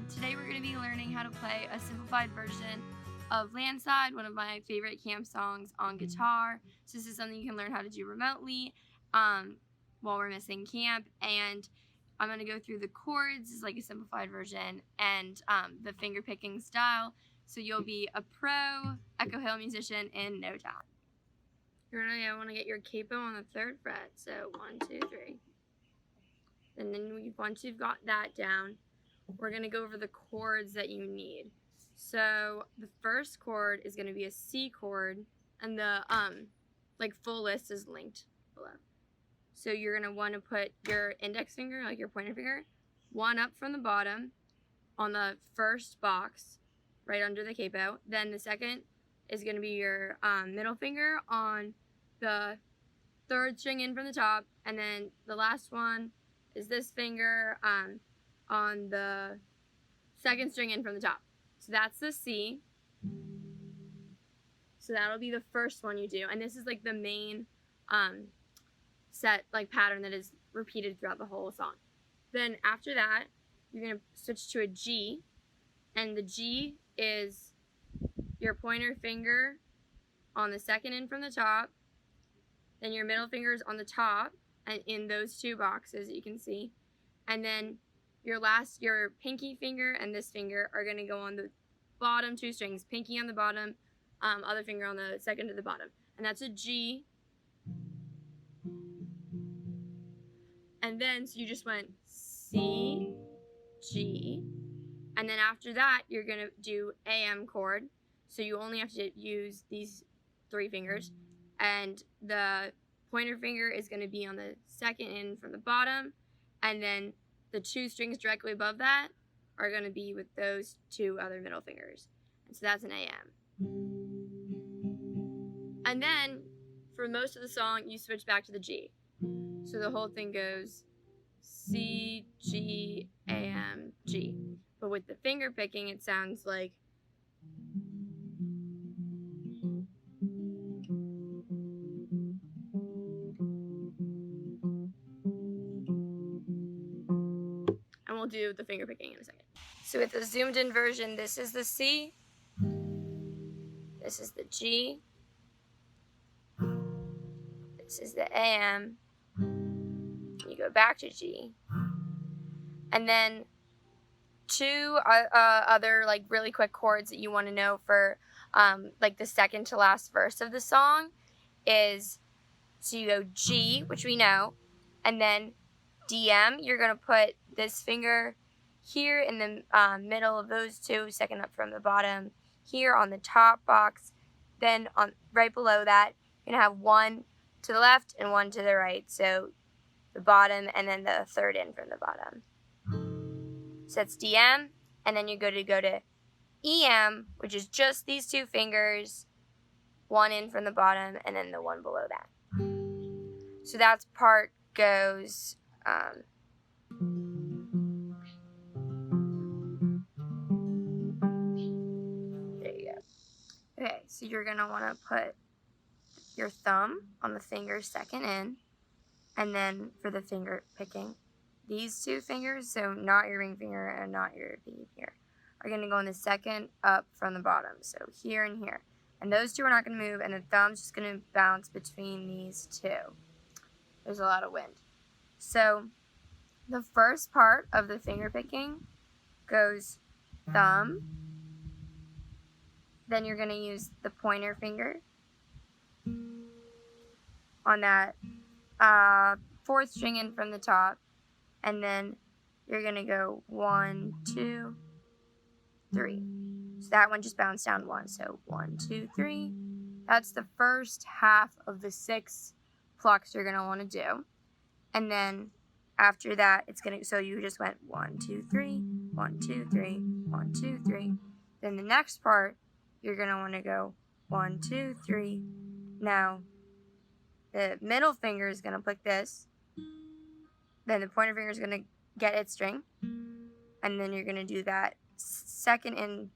Today we're going to be learning how to play a simplified version of Landslide, one of my favorite camp songs, on guitar. So this is something you can learn how to do remotely while we're missing camp. And I'm going to go through the chords, this is like a simplified version, and the finger picking style. So you'll be a pro Echo Hill musician in no time. You're going to want to get your capo on the 3rd fret. So 1, 2, 3. And then once you've got that down, we're going to go over the chords that you need. So the first chord is going to be a C chord, and the full list is linked below. So you're going to want to put your index finger, like your pointer finger, one up from the bottom on the first box right under the capo. Then the second is going to be your middle finger on the 3rd string in from the top, and then the last one is this finger on the 2nd string in from the top. So that's the C. So that'll be the first one you do, and this is like the main set pattern that is repeated throughout the whole song. Then after that, you're gonna switch to a G, and the G is your pointer finger on the 2nd in from the top, then your middle finger is on the top and in those 2 boxes that you can see, and then your pinky finger and this finger are going to go on the bottom 2 strings. Pinky on the bottom, other finger on the 2nd to the bottom. And that's a G. And then, so you just went C, G. And then after that, you're going to do AM chord. So you only have to use these 3 fingers. And the pointer finger is going to be on the 2nd in from the bottom. And then the 2 strings directly above that are going to be with those 2 other middle fingers. And so that's an AM. And then, for most of the song, you switch back to the G. So the whole thing goes C, G, AM, G. But with the finger picking, it sounds like we'll do the finger picking in a second. So with the zoomed in version, this is the C, this is the G, this is the AM, you go back to G, and then 2 other really quick chords that you want to know for the second to last verse of the song is, so you go G, which we know, and then DM, you're going to put this finger here in the middle of those 2, 2nd up from the bottom, here on the top box. Then right below that, you're going to have 1 to the left and 1 to the right. So the bottom and then the 3rd in from the bottom. So that's DM, and then you're going to go to EM, which is just these 2 fingers, 1 in from the bottom and then the 1 below that. So that part goes there you go. Okay, so you're going to want to put your thumb on the finger 2nd in, and then for the finger picking, these 2 fingers, so not your ring finger and not your pinky finger, are going to go on the 2nd up from the bottom, so here and here. And those 2 are not going to move, and the thumb's just going to bounce between these 2. There's a lot of wind. So the first part of the finger picking goes thumb, then you're going to use the pointer finger on that 4th string in from the top, and then you're going to go 1, 2, 3. So that one just bounced down 1. So 1, 2, 3. That's the first half of the 6 plucks you're going to want to do. And then after that, it's going to, so you just went 1, 2, 3, 1, 2, 3, 1, 2, 3. Then the next part, you're going to want to go 1, 2, 3. Now, the middle finger is going to pick this. Then the pointer finger is going to get its string. And then you're going to do that 2nd in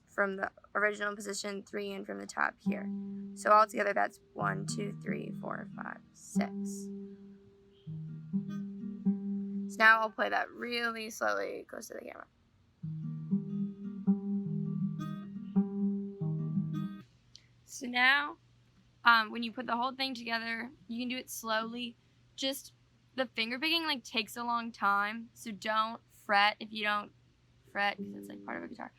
from the original position, 3 in from the top here. So altogether, that's 1, 2, 3, 4, 5, 6. So now I'll play that really slowly close to the camera. So now, when you put the whole thing together, you can do it slowly. Just the finger picking like takes a long time, so don't fret if you don't fret because it's like part of a guitar.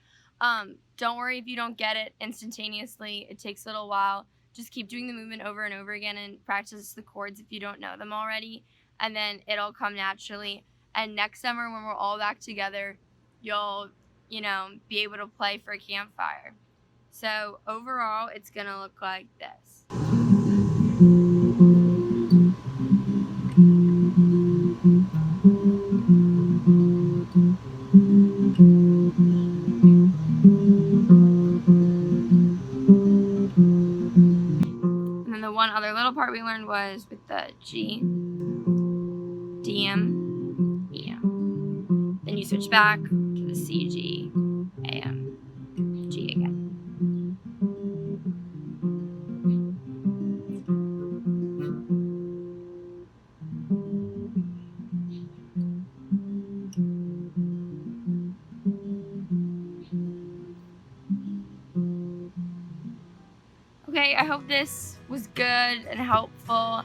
Don't worry if you don't get it instantaneously. It takes a little while. Just keep doing the movement over and over again and practice the chords if you don't know them already, and then it'll come naturally. And next summer when we're all back together, you'll, be able to play for a campfire. So overall, it's gonna look like this. And then the one other little part we learned was with the G, D, M, E, M. Then you switch back to the C, G, A, M, G again. Okay, I hope this was good and helpful.